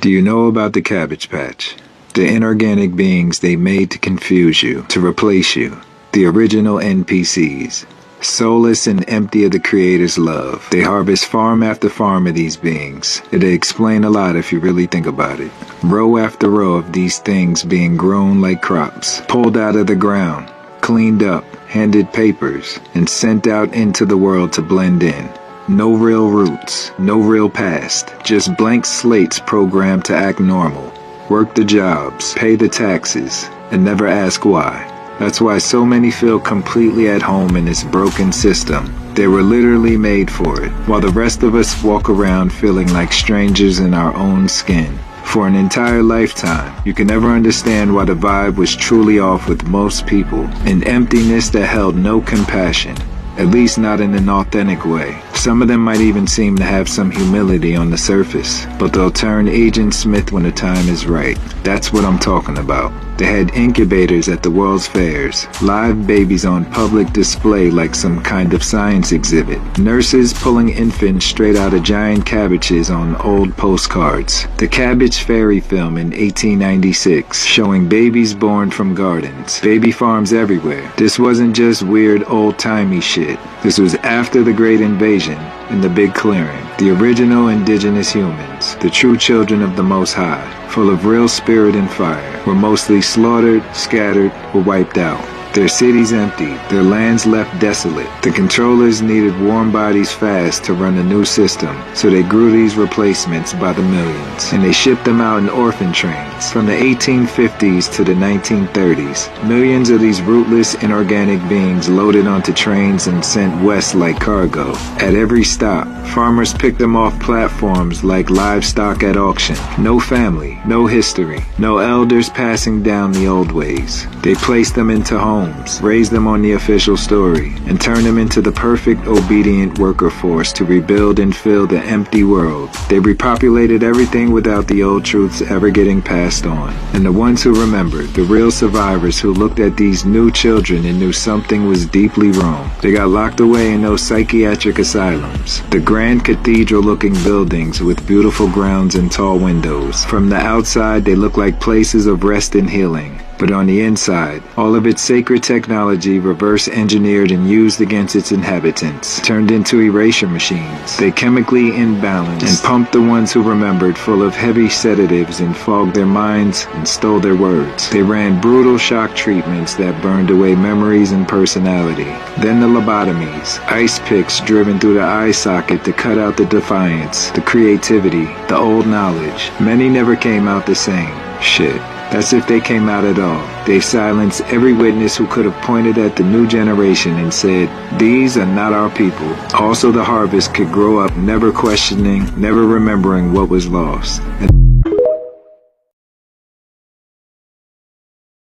Do you know about the Cabbage Patch? The inorganic beings they made to confuse you, to replace you. The original NPCs. Soulless and empty of the Creator's love. They harvest farm after farm of these beings. It'll explain a lot if you really think about it. Row after row of these things being grown like crops, pulled out of the ground, cleaned up, handed papers, and sent out into the world to blend in. No real roots, no real past, just blank slates programmed to act normal. Work the jobs, pay the taxes, and never ask why. That's why so many feel completely at home in this broken system. They were literally made for it, while the rest of us walk around feeling like strangers in our own skin. For an entire lifetime, you can never understand why the vibe was truly off with most people. An emptiness that held no compassion. At least not in an authentic way. Some of them might even seem to have some humility on the surface, but they'll turn Agent Smith when the time is right. That's what I'm talking about. They had incubators at the world's fairs, live babies on public display like some kind of science exhibit, nurses pulling infants straight out of giant cabbages on old postcards, the Cabbage Fairy film in 1896 showing babies born from gardens, baby farms everywhere. This wasn't just weird old-timey shit. This was after the Great Invasion and the Big Clearing. The original indigenous humans, the true children of the Most High, full of real spirit and fire, were mostly slaughtered, scattered, or wiped out. Their cities emptied, their lands left desolate. The controllers needed warm bodies fast to run a new system, so they grew these replacements by the millions, and they shipped them out in orphan trains. From the 1850s to the 1930s, millions of these rootless, inorganic beings loaded onto trains and sent west like cargo. At every stop, farmers picked them off platforms like livestock at auction. No family, no history, no elders passing down the old ways. They placed them into homes, raised them on the official story, and turned them into the perfect obedient worker force to rebuild and fill the empty world. They repopulated everything without the old truths ever getting passed on. And the ones who remembered, the real survivors who looked at these new children and knew something was deeply wrong, they got locked away in those psychiatric asylums. The grand cathedral-looking buildings with beautiful grounds and tall windows. From the outside, they look like places of rest and healing. But on the inside, all of its sacred technology reverse-engineered and used against its inhabitants, turned into erasure machines. They chemically imbalanced and pumped the ones who remembered full of heavy sedatives and fogged their minds and stole their words. They ran brutal shock treatments that burned away memories and personality. Then the lobotomies, ice picks driven through the eye socket to cut out the defiance, the creativity, the old knowledge. Many never came out the same. Shit. That's if they came out at all. They've silenced every witness who could have pointed at the new generation and said, "These are not our people." Also, the harvest could grow up never questioning, never remembering what was lost.